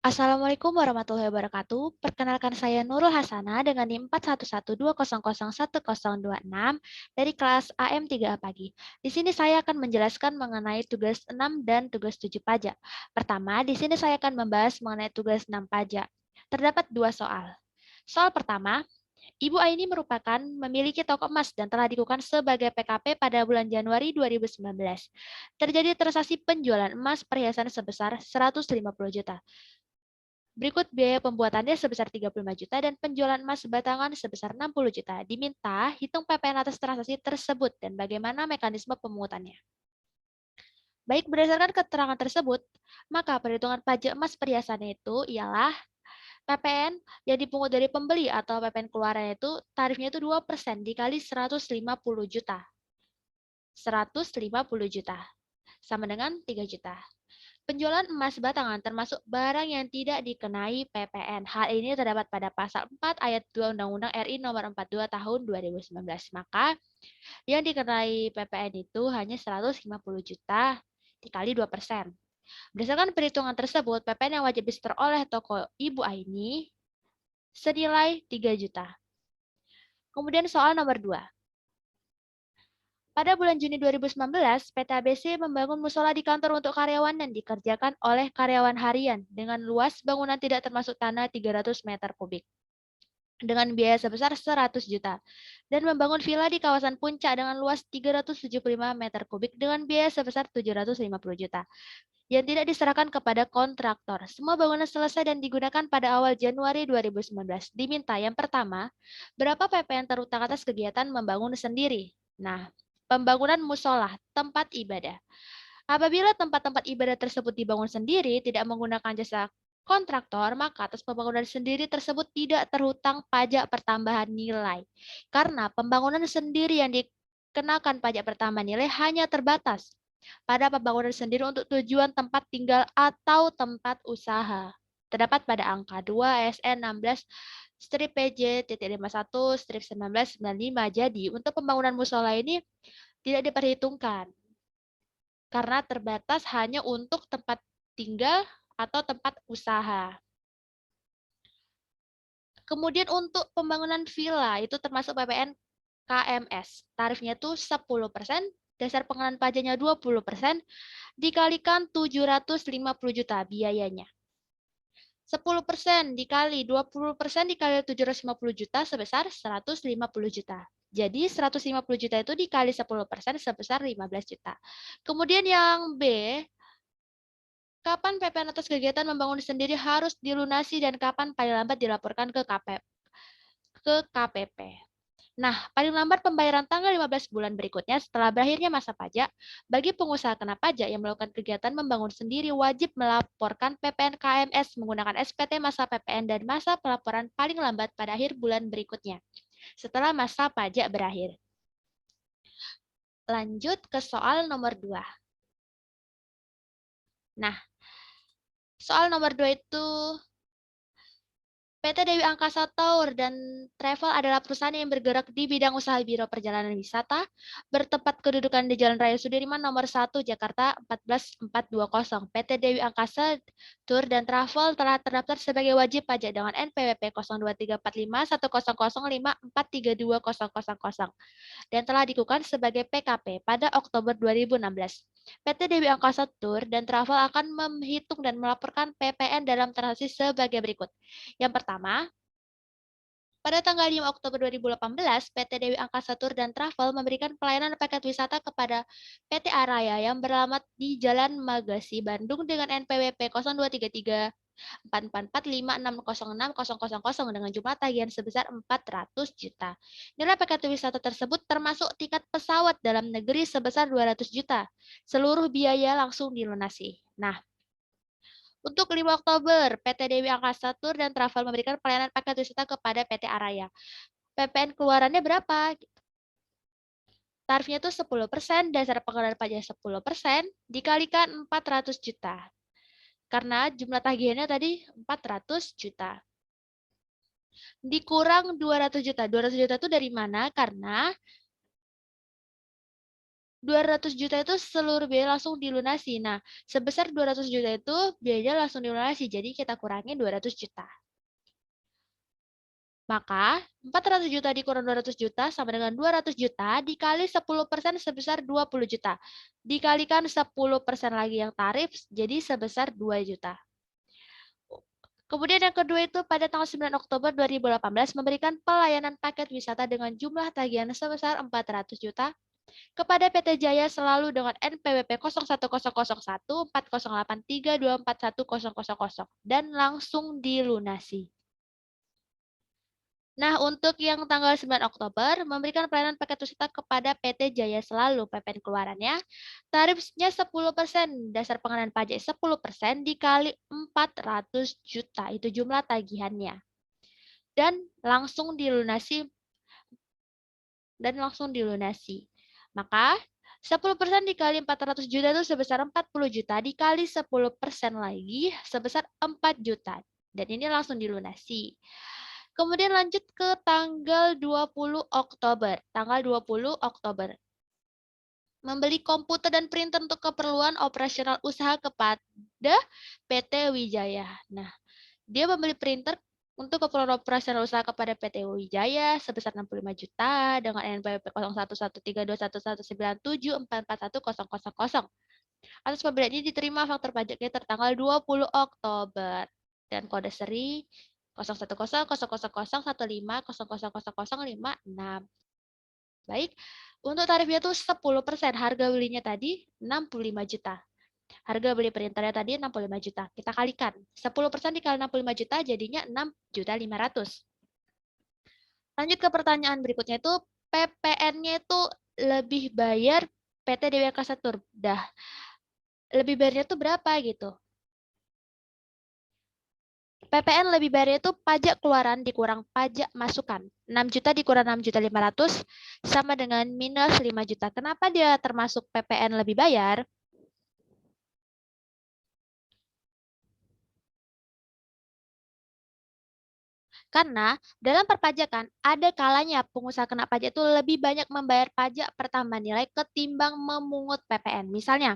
Assalamualaikum warahmatullahi wabarakatuh. Perkenalkan saya Nurul Hasanah dengan NIM 4112001026 dari kelas AM3A pagi. Di sini saya akan menjelaskan mengenai tugas 6 dan tugas 7 pajak. Pertama, di sini saya akan membahas mengenai tugas 6 pajak. Terdapat dua soal. Soal pertama, Ibu Aini merupakan memiliki toko emas dan telah dikukuhkan sebagai PKP pada bulan Januari 2019. Terjadi transaksi penjualan emas perhiasan sebesar 150 juta. Berikut biaya pembuatannya sebesar 35 juta dan penjualan emas batangan sebesar 60 juta. Diminta hitung PPN atas transaksi tersebut dan bagaimana mekanisme pemungutannya. Baik, berdasarkan keterangan tersebut, maka perhitungan pajak emas perhiasannya itu ialah PPN yang dipungut dari pembeli atau PPN keluarannya itu tarifnya itu 2% dikali 150 juta. 150 juta sama dengan 3 juta. Penjualan emas batangan termasuk barang yang tidak dikenai PPN. Hal ini terdapat pada pasal 4 ayat 2 Undang-Undang RI nomor 42 tahun 2019. Maka yang dikenai PPN itu hanya 150 juta dikali 2%. Berdasarkan perhitungan tersebut, PPN yang wajib disetor oleh toko Ibu Aini senilai 3 juta. Kemudian soal nomor 2. Pada bulan Juni 2019, PT ABC membangun musola di kantor untuk karyawan dan dikerjakan oleh karyawan harian dengan luas bangunan tidak termasuk tanah 300 meter kubik dengan biaya sebesar 100 juta dan membangun villa di kawasan Puncak dengan luas 375 meter kubik dengan biaya sebesar 750 juta yang tidak diserahkan kepada kontraktor. Semua bangunan selesai dan digunakan pada awal Januari 2019. Diminta yang pertama, berapa PPN terutang atas kegiatan membangun sendiri? Nah, pembangunan musola, tempat ibadah. Apabila tempat-tempat ibadah tersebut dibangun sendiri, tidak menggunakan jasa kontraktor, maka atas pembangunan sendiri tersebut tidak terhutang pajak pertambahan nilai. Karena pembangunan sendiri yang dikenakan pajak pertambahan nilai hanya terbatas pada pembangunan sendiri untuk tujuan tempat tinggal atau tempat usaha. Terdapat pada angka 2 SN 16 strip PJ titik 51 strip 1995. Jadi untuk pembangunan musola ini tidak diperhitungkan karena terbatas hanya untuk tempat tinggal atau tempat usaha. Kemudian untuk pembangunan villa itu termasuk PPN KMS. Tarifnya itu 10%, dasar pengenaan pajaknya 20%, dikalikan 750 juta biayanya. 10% dikali 20% dikali 750 juta sebesar 150 juta. Jadi 150 juta itu dikali 10% sebesar 15 juta. Kemudian yang B, kapan PPN atas kegiatan membangun sendiri harus dilunasi dan kapan paling lambat dilaporkan ke KPP. Nah, paling lambat pembayaran tanggal 15 bulan berikutnya setelah berakhirnya masa pajak, bagi pengusaha kena pajak yang melakukan kegiatan membangun sendiri wajib melaporkan PPN KMS menggunakan SPT masa PPN dan masa pelaporan paling lambat pada akhir bulan berikutnya, setelah masa pajak berakhir. Lanjut ke soal nomor 2. Nah, soal nomor 2 itu PT Dewi Angkasa Tour dan Travel adalah perusahaan yang bergerak di bidang usaha biro perjalanan wisata, bertempat kedudukan di Jalan Raya Sudirman nomor 1 Jakarta 14420. PT Dewi Angkasa Tour dan Travel telah terdaftar sebagai wajib pajak dengan NPWP 02345105432000 dan telah dikukuhkan sebagai PKP pada Oktober 2016. PT Dewi Angkasa Tour dan Travel akan menghitung dan melaporkan PPN dalam transaksi sebagai berikut. Yang pertama, pada tanggal 5 Oktober 2018, PT Dewi Angkasa Tour dan Travel memberikan pelayanan paket wisata kepada PT Araya yang beralamat di Jalan Magasi, Bandung dengan NPWP 0233 444560600 dengan jumlah tagihan sebesar 400 juta. Nilai paket wisata tersebut termasuk tiket pesawat dalam negeri sebesar 200 juta. Seluruh biaya langsung dilunasi. Nah, untuk 5 Oktober, PT Dewi Angkasa Tour dan Travel memberikan pelayanan paket wisata kepada PT Araya. PPN keluarannya berapa? Tarifnya itu 10%, dasar pengenaan pajak 10%, dikalikan 400 juta. Karena jumlah tagihannya tadi 400 juta. Dikurang 200 juta. 200 juta itu dari mana? Karena 200 juta itu seluruh biaya langsung dilunasi. Nah, sebesar 200 juta itu biayanya langsung dilunasi, jadi kita kurangi 200 juta. Maka 400 juta dikurang 200 juta sama dengan 200 juta dikali 10% sebesar 20 juta. Dikalikan 10% lagi yang tarif, jadi sebesar 2 juta. Kemudian yang kedua itu pada tanggal 9 Oktober 2018 memberikan pelayanan paket wisata dengan jumlah tagihan sebesar 400 juta kepada PT Jaya Selalu dengan NPWP 01001408324100 dan langsung dilunasi. Nah, untuk yang tanggal 9 Oktober, memberikan pelayanan paket wisata kepada PT Jaya Selalu. PPN keluarannya, tarifnya 10%, dasar pengenaan pajak 10% dikali 400 juta, itu jumlah tagihannya. Dan langsung dilunasi. Maka, 10% dikali 400 juta itu sebesar 40 juta, dikali 10% lagi sebesar 4 juta. Dan ini langsung dilunasi. Kemudian lanjut ke tanggal 20 Oktober. Tanggal 20 Oktober. Membeli komputer dan printer untuk keperluan operasional usaha kepada PT Wijaya. Nah, dia membeli printer untuk keperluan operasional usaha kepada PT Wijaya sebesar 65 juta dengan NPWP 01132119744100. Atas pembelian ini diterima faktur pajaknya tertanggal 20 Oktober dan kode seri 01000015000056. Baik, untuk tarifnya itu 10%. Harga belinya tadi 65 juta. Harga beli printernya tadi 65 juta. Kita kalikan. 10% dikali 65 juta jadinya 6.500.000. Lanjut ke pertanyaan berikutnya itu PPN-nya itu lebih bayar PT Dewi Angkasa Tur. Dah. Lebih bayarnya itu berapa gitu? PPN lebih bayar itu pajak keluaran dikurang pajak masukan. 6 juta dikurang 6.500.000 sama dengan minus 5 juta. Kenapa dia termasuk PPN lebih bayar? Karena dalam perpajakan ada kalanya pengusaha kena pajak itu lebih banyak membayar pajak pertambahan nilai ketimbang memungut PPN. Misalnya,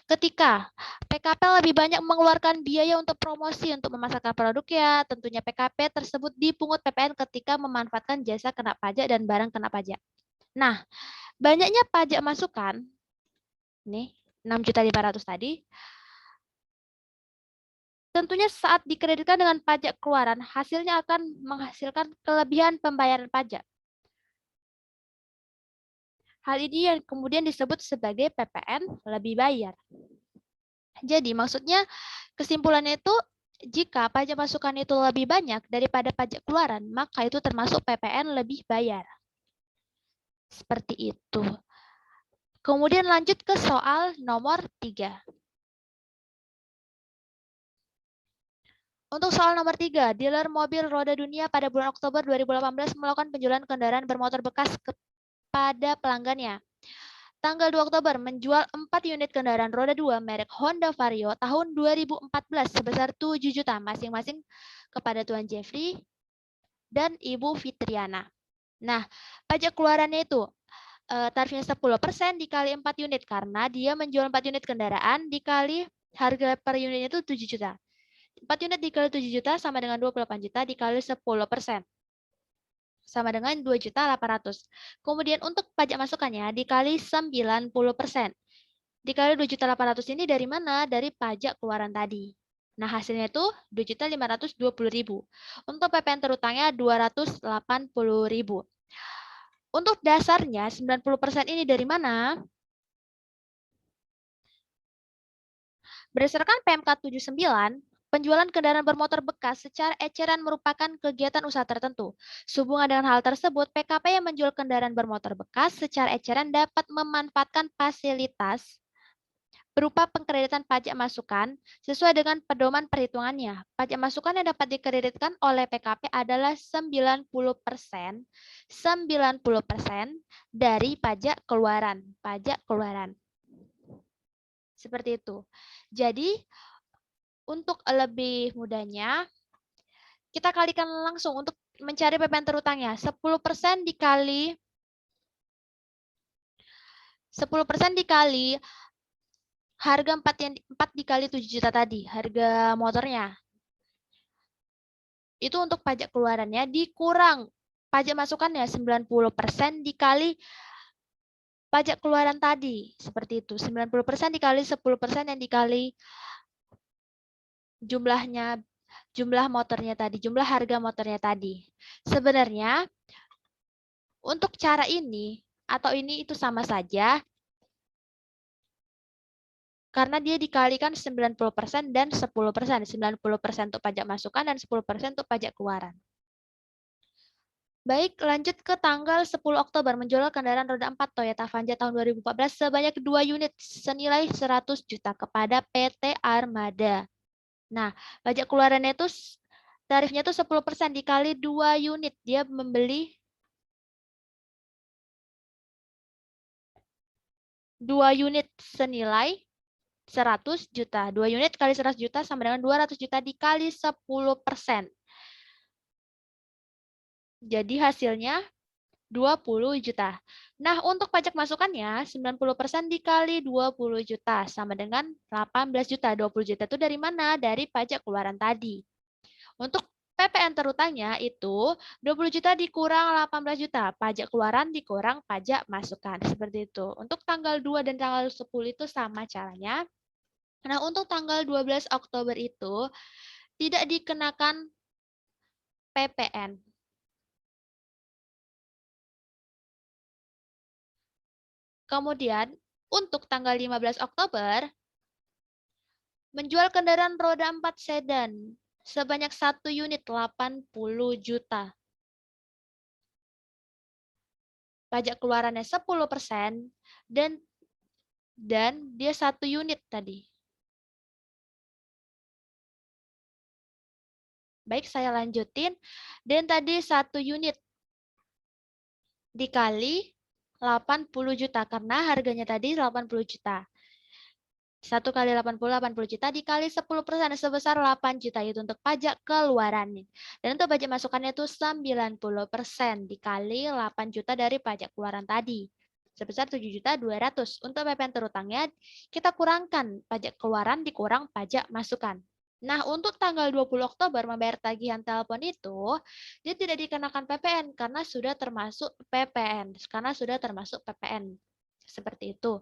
ketika PKP lebih banyak mengeluarkan biaya untuk promosi untuk memasarkan produknya, tentunya PKP tersebut dipungut PPN ketika memanfaatkan jasa kena pajak dan barang kena pajak. Nah, banyaknya pajak masukan, nih 6.500.000 tadi, tentunya saat dikreditkan dengan pajak keluaran, hasilnya akan menghasilkan kelebihan pembayaran pajak. Hal ini yang kemudian disebut sebagai PPN lebih bayar. Jadi maksudnya kesimpulannya itu jika pajak masukan itu lebih banyak daripada pajak keluaran, maka itu termasuk PPN lebih bayar. Seperti itu. Kemudian lanjut ke soal nomor 3. Untuk soal nomor 3, dealer mobil roda dunia pada bulan Oktober 2018 melakukan penjualan kendaraan bermotor bekas kepada pelanggannya. Tanggal 2 Oktober menjual 4 unit kendaraan roda 2 merek Honda Vario tahun 2014 sebesar 7 juta masing-masing kepada Tuan Jeffrey dan Ibu Fitriana. Nah, pajak keluarannya itu tarifnya 10% dikali 4 unit karena dia menjual 4 unit kendaraan dikali harga per unitnya itu 7 juta. 4 unit dikali 7 juta sama dengan 28 juta dikali 10%. Sama dengan 2.800.000. Kemudian untuk pajak masukannya dikali 90%. Dikali 2.800.000 ini dari mana? Dari pajak keluaran tadi. Nah, hasilnya itu 2.520.000. Untuk PPN terutangnya 280.000. Untuk dasarnya 90% ini dari mana? Berdasarkan PMK 79, penjualan kendaraan bermotor bekas secara eceran merupakan kegiatan usaha tertentu. Sehubungan dengan hal tersebut, PKP yang menjual kendaraan bermotor bekas secara eceran dapat memanfaatkan fasilitas berupa pengkreditan pajak masukan sesuai dengan pedoman perhitungannya. Pajak masukan yang dapat dikreditkan oleh PKP adalah 90% dari pajak keluaran. Seperti itu. Jadi, untuk lebih mudahnya, kita kalikan langsung untuk mencari PPN terutangnya. 10% dikali 10% dikali harga 4 dikali 7 juta tadi, harga motornya. Itu untuk pajak keluarannya dikurang pajak masukannya 90% dikali pajak keluaran tadi. Seperti itu. 90% dikali 10% yang dikali jumlah motornya tadi, jumlah harga motornya tadi. Sebenarnya untuk cara ini atau ini itu sama saja karena dia dikalikan 90% dan 10%. 90% untuk pajak masukan dan 10% untuk pajak keluaran. Baik, lanjut ke tanggal 10 Oktober menjual kendaraan roda 4 Toyota Avanza tahun 2014 sebanyak 2 unit senilai 100 juta kepada PT Armada. Nah, pajak keluarannya itu tarifnya itu 10% dikali 2 unit. Dia membeli 2 unit senilai 100 juta. 2 unit kali 100 juta sama dengan 200 juta dikali 10%. Jadi hasilnya 20 juta. Nah, untuk pajak masukannya 90% dikali 20 juta sama dengan 18 juta. 20 juta itu dari mana? Dari pajak keluaran tadi. Untuk PPN terutangnya itu 20 juta dikurang 18 juta. Pajak keluaran dikurang pajak masukan. Seperti itu. Untuk tanggal 2 dan tanggal 10 itu sama caranya. Nah, untuk tanggal 12 Oktober itu tidak dikenakan PPN. Kemudian, untuk tanggal 15 Oktober, menjual kendaraan roda 4 sedan sebanyak 1 unit 80 juta. Pajak keluarannya 10% dan dia 1 unit tadi. Baik, saya lanjutin. Dan tadi 1 unit dikali 80 juta karena harganya tadi 80 juta. 1 kali 80 juta dikali 10% sebesar 8 juta itu untuk pajak keluarannya. Dan untuk pajak masukannya itu 90% dikali 8 juta dari pajak keluaran tadi. Sebesar 7.200.000. Untuk PPN terutangnya kita kurangkan pajak keluaran dikurang pajak masukan. Nah, untuk tanggal 20 Oktober membayar tagihan telepon itu, dia tidak dikenakan PPN karena sudah termasuk PPN. Karena sudah termasuk PPN. Seperti itu.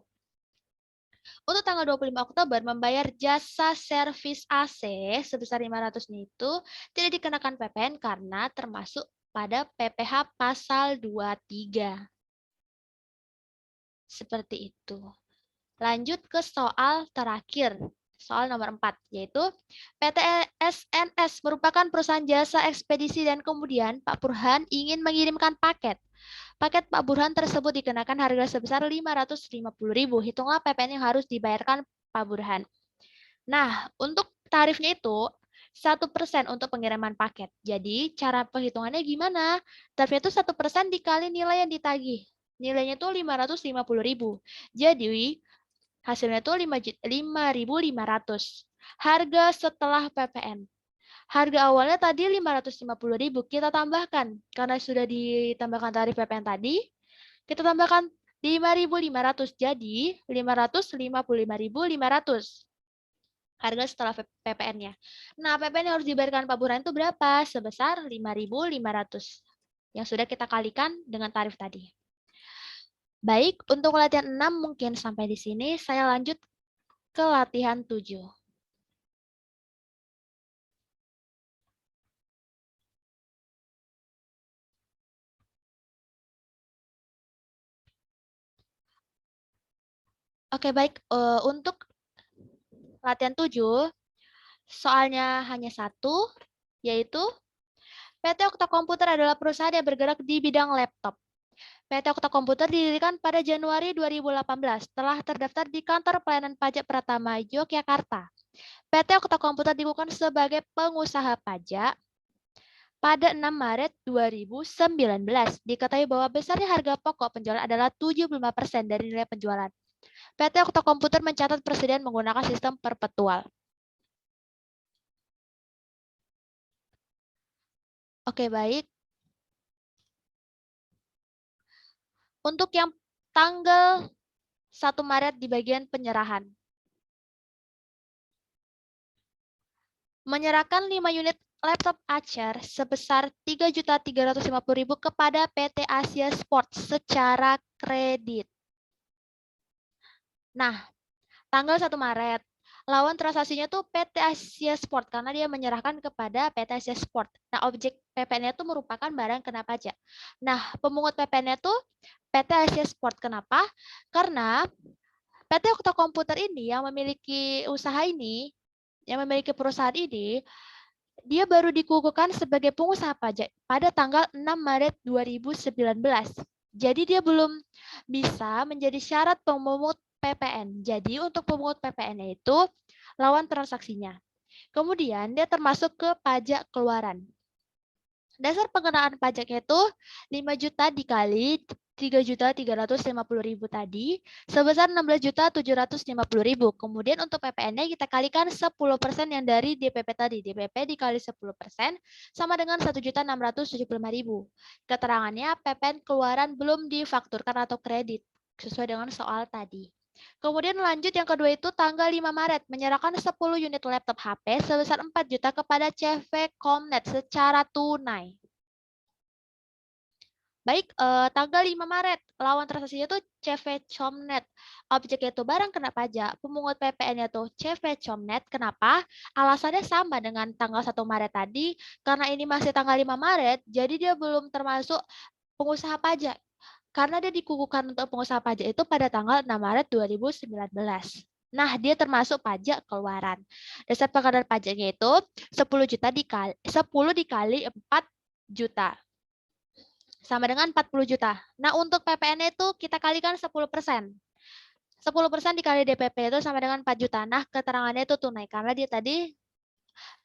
Untuk tanggal 25 Oktober membayar jasa servis AC sebesar 500 itu tidak dikenakan PPN karena termasuk pada PPh pasal 23. Seperti itu. Lanjut ke soal terakhir. Soal nomor 4, yaitu PT SNS merupakan perusahaan jasa ekspedisi dan kemudian Pak Burhan ingin mengirimkan paket. Paket Pak Burhan tersebut dikenakan harga sebesar 550.000. Hitunglah PPN yang harus dibayarkan Pak Burhan. Nah, untuk tarifnya itu 1% untuk pengiriman paket. Jadi, cara penghitungannya gimana? Tarifnya itu 1% dikali nilai yang ditagih. Nilainya itu 550.000. Jadi, hasilnya itu 5.500. Harga setelah PPN. Harga awalnya tadi 550.000, kita tambahkan. Karena sudah ditambahkan tarif PPN tadi, kita tambahkan 5.500. Jadi 555.500. Harga setelah PPN-nya. Nah, PPN yang harus dibayarkan Pak Burhan itu berapa? Sebesar 5.500. Yang sudah kita kalikan dengan tarif tadi. Baik, untuk latihan 6 mungkin sampai di sini. Saya lanjut ke latihan 7. Oke, baik. Untuk latihan 7, soalnya hanya satu, yaitu PT Okta Komputer adalah perusahaan yang bergerak di bidang laptop. PT Okta Komputer didirikan pada Januari 2018 setelah terdaftar di Kantor Pelayanan Pajak Pratama Yogyakarta. PT Okta Komputer dikukuhkan sebagai pengusaha pajak pada 6 Maret 2019. Diketahui bahwa besarnya harga pokok penjualan adalah 75% dari nilai penjualan. PT Okta Komputer mencatat persediaan menggunakan sistem perpetual. Oke, baik. Untuk yang tanggal 1 Maret di bagian penyerahan. Menyerahkan 5 unit laptop Acer sebesar 3.350.000 kepada PT Asia Sport secara kredit. Nah, tanggal 1 Maret, lawan transaksinya tuh PT Asia Sport karena dia menyerahkan kepada PT Asia Sport. Nah, objek PPN-nya itu merupakan barang kena pajak. Nah, pemungut PPN-nya tuh PT Asia Sport. Kenapa? Karena PT Okta Komputer ini yang memiliki usaha ini, yang memiliki perusahaan ini, dia baru dikukuhkan sebagai pengusaha pajak pada tanggal 6 Maret 2019. Jadi dia belum bisa menjadi syarat pemungut PPN. Jadi untuk pemungut PPN itu lawan transaksinya. Kemudian dia termasuk ke pajak keluaran. Dasar pengenaan pajaknya itu 5 juta dikali 3.350.000 tadi sebesar 16.750.000. Kemudian untuk PPN-nya kita kalikan 10% yang dari DPP tadi. DPP dikali 10% sama dengan 1.675.000. Keterangannya PPN keluaran belum difakturkan atau kredit sesuai dengan soal tadi. Kemudian lanjut yang kedua itu tanggal 5 Maret menyerahkan 10 unit laptop HP sebesar 4 juta kepada CV Comnet secara tunai. Baik, tanggal 5 Maret lawan transaksinya itu CV Comnet. Objeknya itu barang kena pajak, pemungut PPN-nya tuh CV Comnet. Kenapa? Alasannya sama dengan tanggal 1 Maret tadi, karena ini masih tanggal 5 Maret, jadi dia belum termasuk pengusaha pajak. Karena dia dikukuhkan untuk pengusaha pajak itu pada tanggal 6 Maret 2019. Nah, dia termasuk pajak keluaran. Dasar pengenaan pajaknya itu 10 juta dikali 10 dikali 4 juta. Sama dengan 40 juta. Nah, untuk PPN itu kita kalikan 10%. 10% dikali DPP itu sama dengan 4 juta. Nah, keterangannya itu tunai karena dia tadi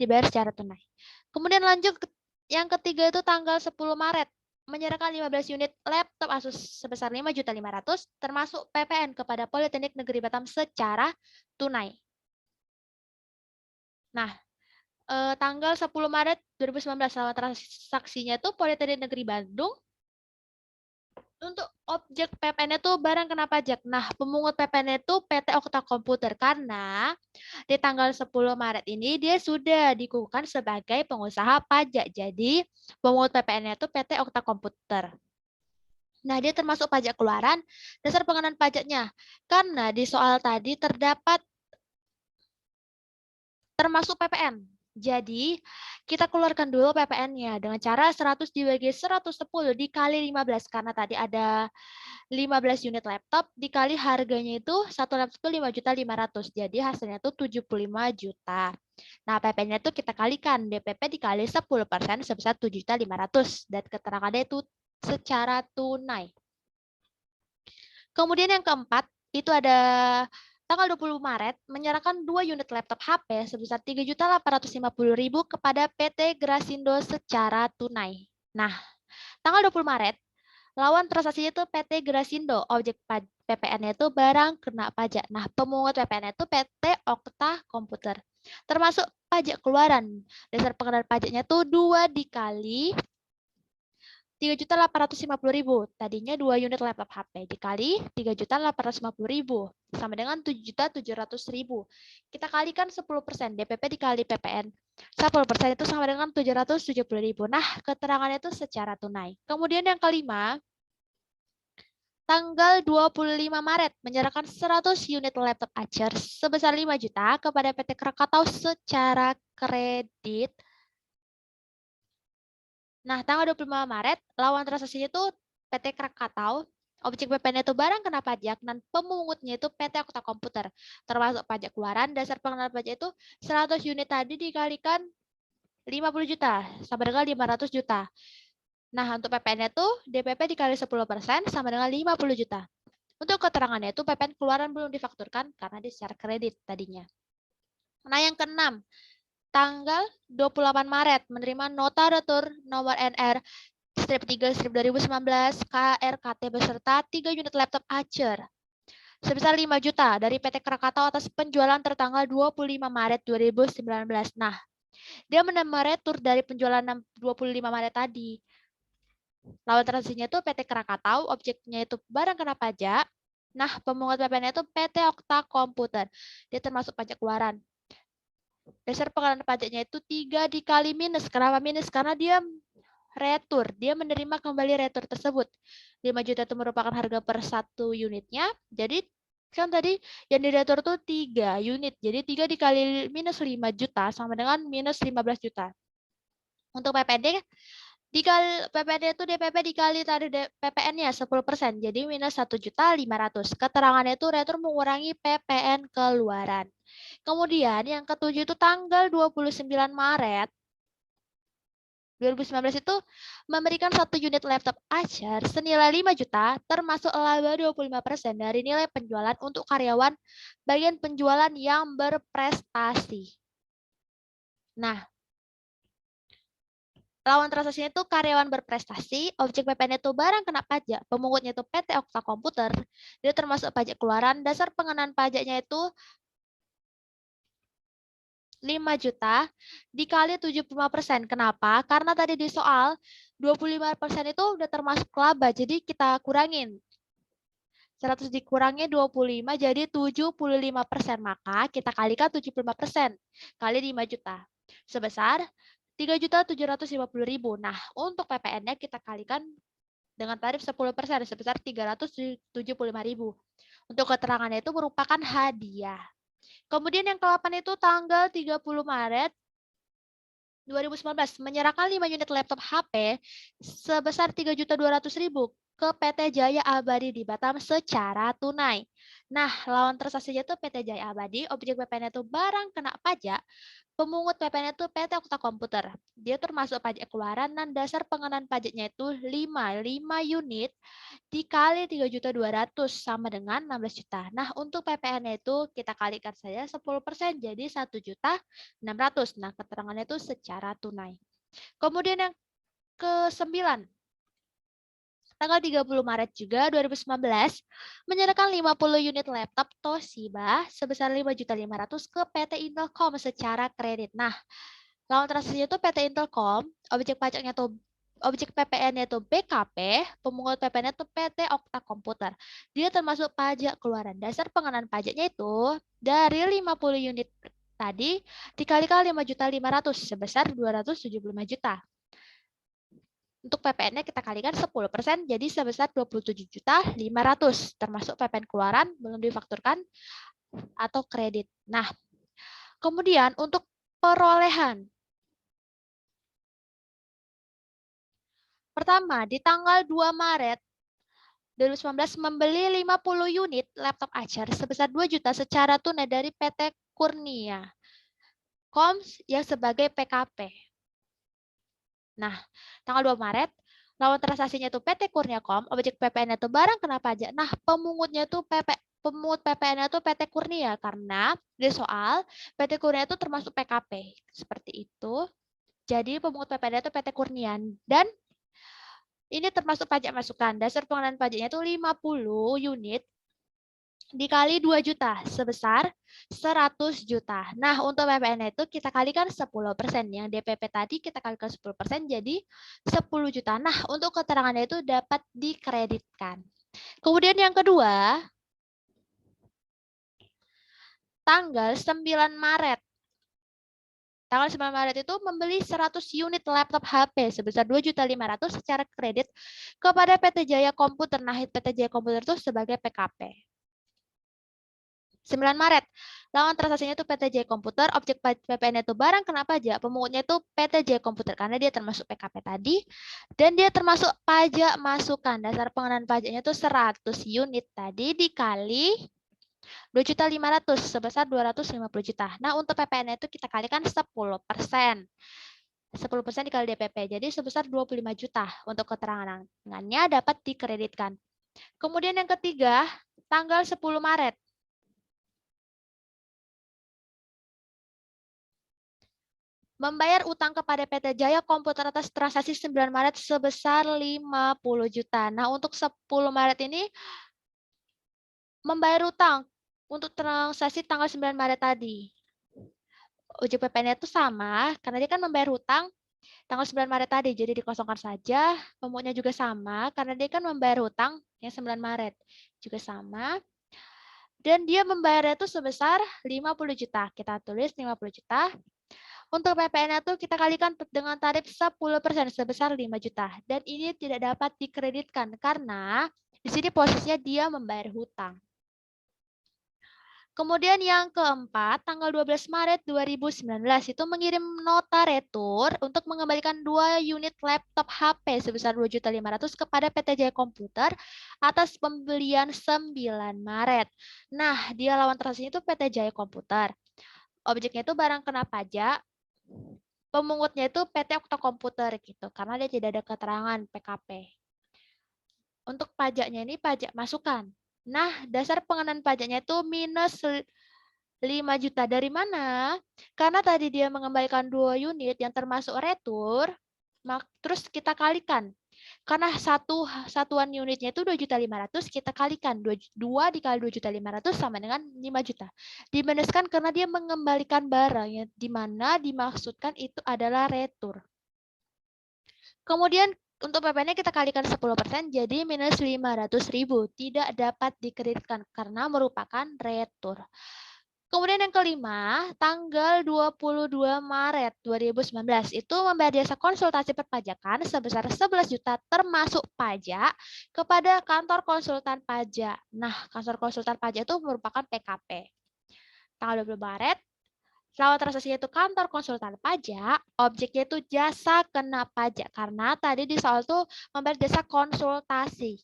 dibayar secara tunai. Kemudian lanjut yang ketiga itu tanggal 10 Maret menyerahkan 15 unit laptop Asus sebesar 5.500.000 termasuk PPN kepada Politeknik Negeri Batam secara tunai. Nah, tanggal 10 Maret 2019 lawan transaksinya itu Politeknik Negeri Bandung untuk objek PPN itu barang kena pajak. Nah, pemungut PPN itu PT Okta Komputer karena di tanggal 10 Maret ini dia sudah dikukuhkan sebagai pengusaha pajak. Jadi, pemungut PPN itu PT Okta Komputer. Nah, dia termasuk pajak keluaran, dasar pengenaan pajaknya. Karena di soal tadi terdapat termasuk PPN. Jadi, kita keluarkan dulu PPN-nya dengan cara 100 dibagi 110 dikali 15 karena tadi ada 15 unit laptop dikali harganya itu satu laptop itu 5.500.000. Jadi hasilnya itu 75 juta. Nah, PPN-nya itu kita kalikan DPP dikali 10% sebesar 7.500.000 dan keterangannya itu secara tunai. Kemudian yang keempat itu ada tanggal 20 Maret menyerahkan 2 unit laptop HP sebesar 3.850.000 kepada PT Grasindo secara tunai. Nah, tanggal 20 Maret lawan transaksinya itu PT Grasindo, objek PPN-nya itu barang kena pajak. Nah, pemungut PPN itu PT Okta Komputer. Termasuk pajak keluaran. Dasar pengenaan pajaknya itu 2 dikali 3.850.000. Tadinya 2 unit laptop HP dikali 3.850.000 sama dengan 7.700.000. Kita kalikan 10%, DPP dikali PPN. 10% itu sama dengan 770.000. Nah, keterangannya itu secara tunai. Kemudian yang kelima, tanggal 25 Maret menyerahkan 100 unit laptop Acer sebesar 5 juta kepada PT Krakatau secara kredit. Nah, tanggal 25 Maret, lawan transaksinya itu PT Krakatau, objek PPN itu barang kena pajak, dan pemungutnya itu PT Okta Komputer. Termasuk pajak keluaran, dasar pengenaan pajak itu 100 unit tadi dikalikan 50 juta, sama dengan 500 juta. Nah, untuk PPN itu DPP dikali 10% sama dengan 50 juta. Untuk keterangannya itu PPN keluaran belum difakturkan karena dia secara kredit tadinya. Nah, yang keenam, tanggal 28 Maret menerima nota retur nomor NR strip 3 strip 2019 KRKT beserta 3 unit laptop Acer sebesar 5 juta dari PT Krakatau atas penjualan tertanggal 25 Maret 2019. Nah, dia menerima retur dari penjualan 25 Maret tadi. Lawan transaksinya itu PT Krakatau, objeknya itu barang kena pajak. Nah, pemungut PPN itu PT Okta Komputer. Dia termasuk pajak keluaran. Dasar pengenalan pajaknya itu 3 dikali minus. Kenapa minus? Karena dia retur. Dia menerima kembali retur tersebut. 5 juta itu merupakan harga per satu unitnya. Jadi kan tadi yang diretur itu 3 unit. Jadi 3 dikali minus 5 juta sama dengan minus 15 juta. Untuk PPD, dikali PPD itu DPP dikali tadi PPN-nya 10%. Jadi minus 1.500.000. Keterangannya itu retur mengurangi PPN keluaran. Kemudian yang ketujuh itu tanggal 29 Maret 2019 itu memberikan 1 unit laptop Acer senilai 5 juta termasuk laba 25% dari nilai penjualan untuk karyawan bagian penjualan yang berprestasi. Nah, lawan transaksinya itu karyawan berprestasi, objek PPN itu barang kena pajak, pemungutnya itu PT Okta Komputer, dia termasuk pajak keluaran, dasar pengenaan pajaknya itu 5 juta dikali 75%. Kenapa? Karena tadi di soal 25% itu udah termasuk laba, jadi kita kurangin. 100 dikurangi 25 jadi 75%. Maka kita kalikan 75% kali 5 juta. Sebesar 3.750.000. Nah, untuk PPN-nya kita kalikan dengan tarif 10% sebesar 375.000. Untuk keterangannya itu merupakan hadiah. Kemudian yang ke-8 itu tanggal 30 Maret 2019 menyerahkan 5 unit laptop HP sebesar 3.200.000 ke PT Jaya Abadi di Batam secara tunai. Nah, lawan transaksinya itu PT Jaya Abadi, objek PPN itu barang kena pajak, pemungut PPN itu PT Okta Komputer. Dia termasuk pajak keluaran dan dasar pengenaan pajaknya itu 5 unit dikali 3.200.000 sama dengan 16 juta. Nah, untuk PPN itu kita kalikan saja 10% jadi 1.600.000. Nah, keterangannya itu secara tunai. Kemudian yang ke-9, tanggal 30 Maret juga 2019 menyerahkan 50 unit laptop Toshiba sebesar 5.500.000 ke PT Intelkom secara kredit. Nah, lawan transaksinya itu PT Intelkom, objek pajaknya tuh objek PPN-nya itu BKP, pemungut PPN itu PT Okta Komputer. Dia termasuk pajak keluaran. Dasar pengenaan pajaknya itu dari 50 unit tadi dikalikan 5.500.000 sebesar 275 juta. Untuk PPN-nya kita kalikan 10% jadi sebesar 27.500.000 termasuk PPN keluaran belum difakturkan atau kredit. Nah, kemudian untuk perolehan. Pertama, di tanggal 2 Maret 2019 membeli 50 unit laptop Acer sebesar 2 juta secara tunai dari PT Kurnia Koms yang sebagai PKP. Nah, tanggal 2 Maret, lawan transaksinya itu PT Kurniakom, objek PPN itu barang kena pajak. Nah, pemungutnya itu pemungut PPN itu PT Kurnia karena di soal PT Kurnia itu termasuk PKP. Seperti itu. Jadi pemungut PPN itu PT Kurnian dan ini termasuk pajak masukan. Dasar pengenaan pajaknya itu 50 unit dikali 2 juta sebesar 100 juta. Nah, untuk PPN itu kita kalikan 10%. Yang DPP tadi kita kalikan 10% jadi 10 juta. Nah, untuk keterangannya itu dapat dikreditkan. Kemudian yang kedua, tanggal 9 Maret. Tanggal 9 Maret itu membeli 100 unit laptop HP sebesar 2.500.000 secara kredit kepada PT Jaya Komputer. Nah, PT Jaya Komputer itu sebagai PKP. 9 Maret. Lawan transaksinya itu PT Jaya Komputer, objek PPN itu barang kena pajak, pemungutnya itu PT Jaya Komputer karena dia termasuk PKP tadi dan dia termasuk pajak masukan. Dasar pengenaan pajaknya itu 100 unit tadi dikali 2.500.000 sebesar 250 juta. Nah, untuk PPN itu kita kalikan 10%. 10% dikali DPP jadi sebesar 25 juta. Untuk keterangannya dapat dikreditkan. Kemudian yang ketiga, tanggal 10 Maret. Membayar utang kepada PT Jaya Komputer atas transaksi 9 Maret sebesar 50 juta. Nah, untuk 10 Maret ini membayar utang untuk transaksi tanggal 9 Maret tadi. Ojek PPN itu sama, karena dia kan membayar hutang Tanggal 9 Maret tadi, jadi dikosongkan saja. Pemuknya juga sama, karena dia kan membayar hutang yang 9 Maret. Juga sama. Dan dia membayarnya itu sebesar 50 juta. Kita tulis 50 juta. Untuk PPN-nya itu kita kalikan dengan tarif 10% sebesar 5 juta. Dan ini tidak dapat dikreditkan karena di sini posisinya dia membayar hutang. Kemudian yang keempat, tanggal 12 Maret 2019 itu mengirim nota retur untuk mengembalikan 2 unit laptop HP sebesar 2.500.000 kepada PT Jaya Komputer atas pembelian 9 Maret. Nah, dia lawan transaksinya itu PT Jaya Komputer. Objeknya itu barang kena pajak, pemungutnya itu PT Okta Komputer gitu, karena dia tidak ada keterangan PKP. Untuk pajaknya ini pajak masukan. Nah, dasar pengenaan pajaknya itu minus 5 juta. Dari mana? Karena tadi dia mengembalikan 2 unit yang termasuk retur, terus kita kalikan. Karena satuan unitnya itu 2.500.000, kita kalikan 2 dikali 2.500.000 sama dengan 5 juta. Diminuskan karena dia mengembalikan barang yang di mana dimaksudkan itu adalah retur. Kemudian untuk PPN-nya kita kalikan 10%, jadi minus 500.000. Tidak dapat dikreditkan karena merupakan retur. Kemudian yang kelima, tanggal 22 Maret 2019 itu membayar jasa konsultasi perpajakan sebesar 11 juta termasuk pajak kepada kantor konsultan pajak. Nah, kantor konsultan pajak itu merupakan PKP. Tanggal 20 Maret, lawan transaksinya itu kantor konsultan pajak, objeknya itu jasa kena pajak karena tadi di soal tuh membayar jasa konsultasi.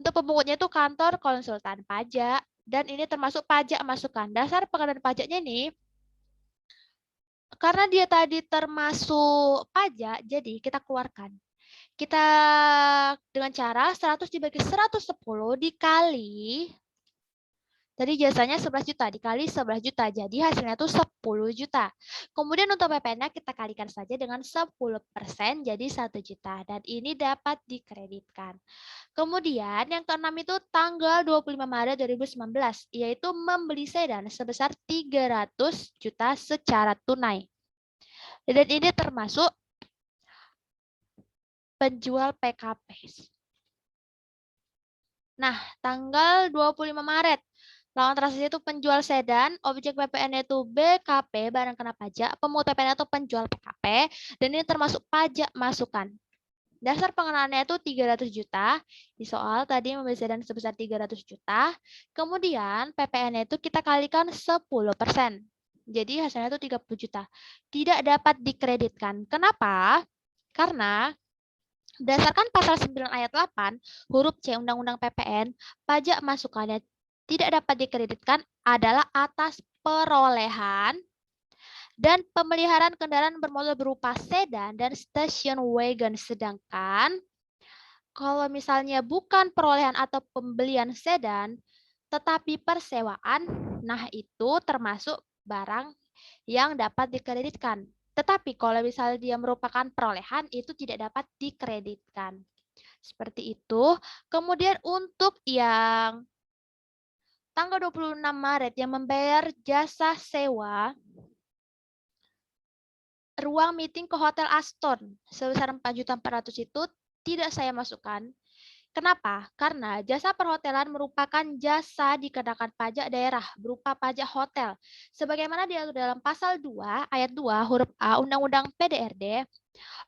Untuk pemungutnya itu kantor konsultan pajak dan ini termasuk pajak masukan. Dasar pengenaan pajaknya ini karena dia tadi termasuk pajak, jadi kita keluarkan. Kita dengan cara 100 dibagi 110 dikali tadi jasanya 11 juta dikali 11 juta. Jadi hasilnya itu 10 juta. Kemudian untuk PPN-nya kita kalikan saja dengan 10% jadi 1 juta. Dan ini dapat dikreditkan. Kemudian yang keenam itu tanggal 25 Maret 2019. Yaitu membeli sedan sebesar 300 juta secara tunai. Dan ini termasuk penjual PKP. Nah, tanggal 25 Maret. Lawan transaksi itu penjual sedan, objek PPN itu BKP, barang kena pajak, pemungut PPN itu penjual PKP, dan ini termasuk pajak masukan. Dasar pengenalannya itu 300 juta, di soal tadi membeli sedan sebesar 300 juta, kemudian PPN itu kita kalikan 10%. Jadi hasilnya itu 30 juta. Tidak dapat dikreditkan. Kenapa? Karena berdasarkan pasal 9 ayat 8, huruf C Undang-Undang PPN, pajak masukannya tidak dapat dikreditkan adalah atas perolehan dan pemeliharaan kendaraan bermotor berupa sedan dan station wagon. Sedangkan kalau misalnya bukan perolehan atau pembelian sedan, tetapi persewaan, nah itu termasuk barang yang dapat dikreditkan. Tetapi kalau misalnya dia merupakan perolehan, itu tidak dapat dikreditkan. Seperti itu. Kemudian untuk yang tanggal 26 Maret yang membayar jasa sewa ruang meeting ke Hotel Aston sebesar 4.400.000 itu tidak saya masukkan. Kenapa? Karena jasa perhotelan merupakan jasa dikenakan pajak daerah berupa pajak hotel. Sebagaimana diatur dalam pasal 2 ayat 2 huruf A Undang-Undang PDRD.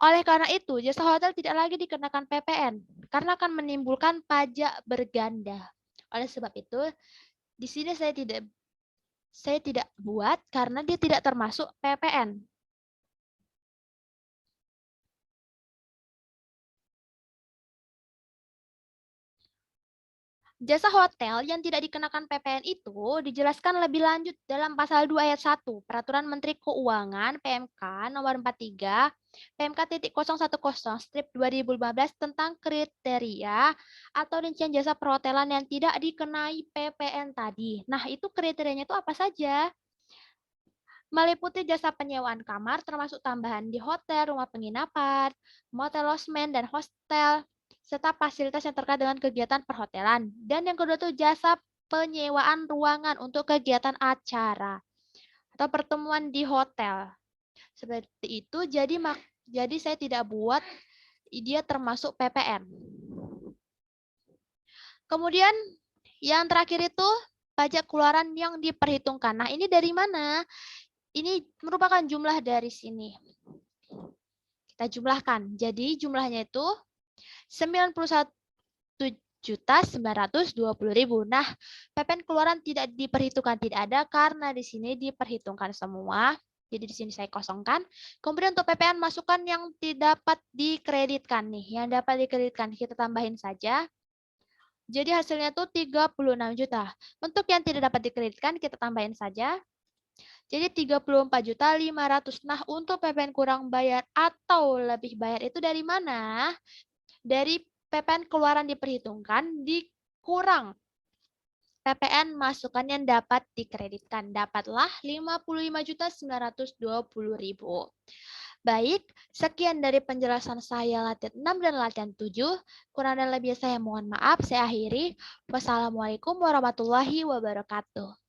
Oleh karena itu, jasa hotel tidak lagi dikenakan PPN karena akan menimbulkan pajak berganda. Oleh sebab itu, di sini saya tidak buat karena dia tidak termasuk PPN. Jasa hotel yang tidak dikenakan PPN itu dijelaskan lebih lanjut dalam pasal 2 ayat 1 Peraturan Menteri Keuangan PMK nomor 43 PMK.010/2015 tentang kriteria atau rincian jasa perhotelan yang tidak dikenai PPN tadi. Nah, itu kriterianya itu apa saja? Meliputi jasa penyewaan kamar termasuk tambahan di hotel, rumah penginapan, motel losmen, dan hostel, serta fasilitas yang terkait dengan kegiatan perhotelan. Dan yang kedua itu jasa penyewaan ruangan untuk kegiatan acara atau pertemuan di hotel. Seperti itu. Jadi Jadi saya tidak buat dia termasuk PPN. Kemudian yang terakhir itu pajak keluaran yang diperhitungkan. Nah, ini dari mana? Ini merupakan jumlah dari sini. Kita jumlahkan. Jadi jumlahnya itu 91.920.000. Nah, PPN keluaran tidak diperhitungkan, tidak ada karena di sini diperhitungkan semua. Jadi di sini saya kosongkan. Kemudian untuk PPN masukan yang tidak dapat dikreditkan nih, yang dapat dikreditkan kita tambahin saja. Jadi hasilnya itu 36 juta. Untuk yang tidak dapat dikreditkan kita tambahin saja. Jadi 34.500.000. Nah, untuk PPN kurang bayar atau lebih bayar itu dari mana? Dari PPN keluaran diperhitungkan dikurang PPN masukan yang dapat dikreditkan. Dapatlah 55.920.000. Baik, sekian dari penjelasan saya latihan 6 dan latihan 7. Kurang dan lebih saya mohon maaf, saya akhiri. Wassalamualaikum warahmatullahi wabarakatuh.